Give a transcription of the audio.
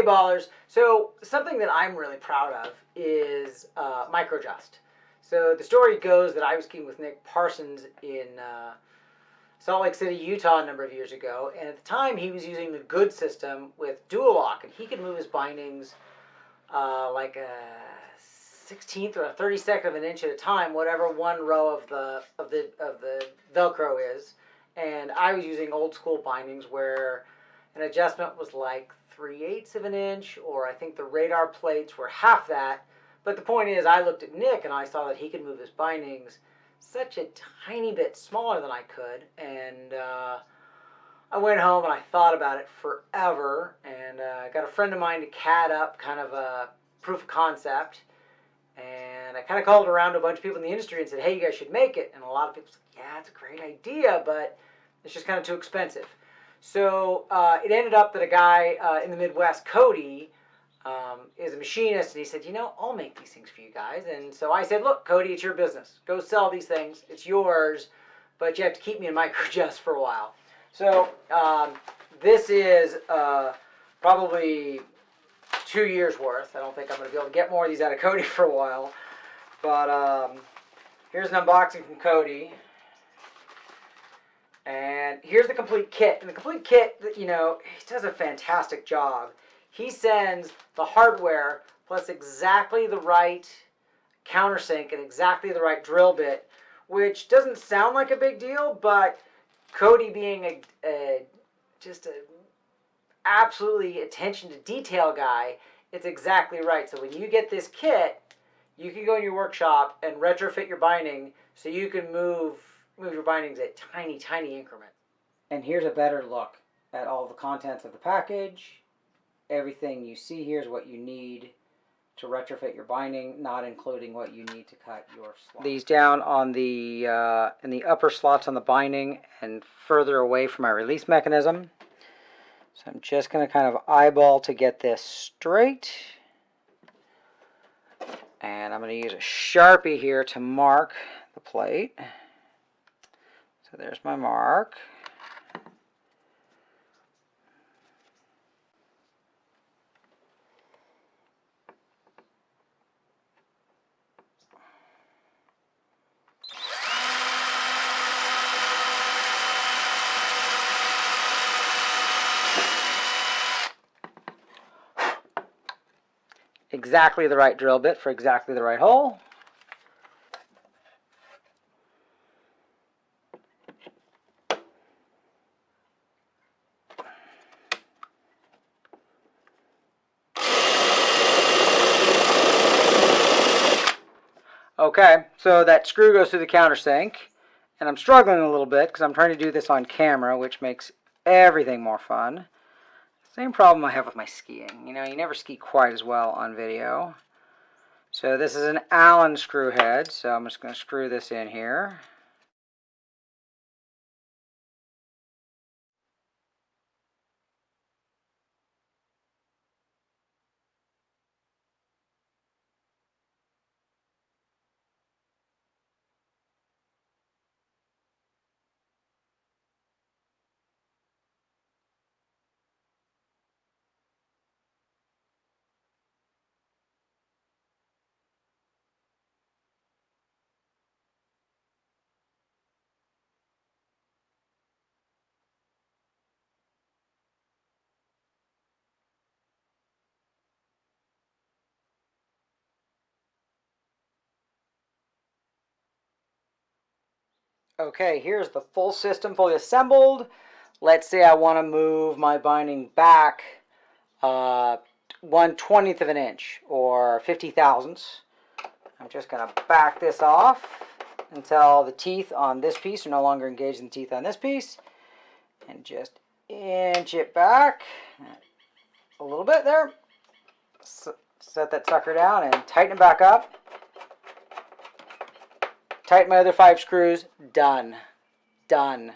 ballers. So something that I'm really proud of is Mikro-Just. So the story goes that I was skiing with Nick Parsons in Salt Lake City, Utah a number of years ago, and at the time he was using the good system with dual lock, and he could move his bindings like a 16th or a 32nd of an inch at a time, whatever one row of the Velcro is. And I was using old school bindings where an adjustment was like 3/8 of an inch, or I think the radar plates were half that. But the point is, I looked at Nick and I saw that he could move his bindings such a tiny bit smaller than I could, and I went home and I thought about it forever, and got a friend of mine to CAD up kind of a proof of concept, and I kind of called around to a bunch of people in the industry and said, hey, you guys should make it. And a lot of people said, yeah, it's a great idea, but it's just kind of too expensive. So it ended up that a guy in the Midwest, Cody, is a machinist, and he said, you know, I'll make these things for you guys. And so I said, look, Cody, it's your business. Go sell these things. It's yours, but you have to keep me in Mikro-Just for a while. So this is probably 2 years worth. I don't think I'm going to be able to get more of these out of Cody for a while. But here's an unboxing from Cody. And here's the complete kit. And the complete kit, you know, he does a fantastic job. He sends the hardware plus exactly the right countersink and exactly the right drill bit, which doesn't sound like a big deal, but Cody being just a absolutely attention to detail guy, it's exactly right. So when you get this kit, you can go in your workshop and retrofit your binding so you can move your bindings at tiny, tiny increments. And here's a better look at all the contents of the package. Everything you see here is what you need to retrofit your binding, not including what you need to cut your slots. These down on the in the upper slots on the binding and further away from my release mechanism. So I'm just going to kind of eyeball to get this straight. And I'm going to use a Sharpie here to mark the plate. So there's my mark. Exactly the right drill bit for exactly the right hole. Okay, so that screw goes through the countersink, and I'm struggling a little bit because I'm trying to do this on camera, which makes everything more fun. Same problem I have with my skiing. You know, you never ski quite as well on video. So this is an Allen screw head, so I'm just going to screw this in here. Okay, here's the full system fully assembled. Let's say I want to move my binding back 1/20th of an inch, or 50 thousandths. I'm just going to back this off until the teeth on this piece are no longer engaged in the teeth on this piece. And just inch it back a little bit there. Set that sucker down and tighten it back up. Tighten my other 5 screws. Done. Done.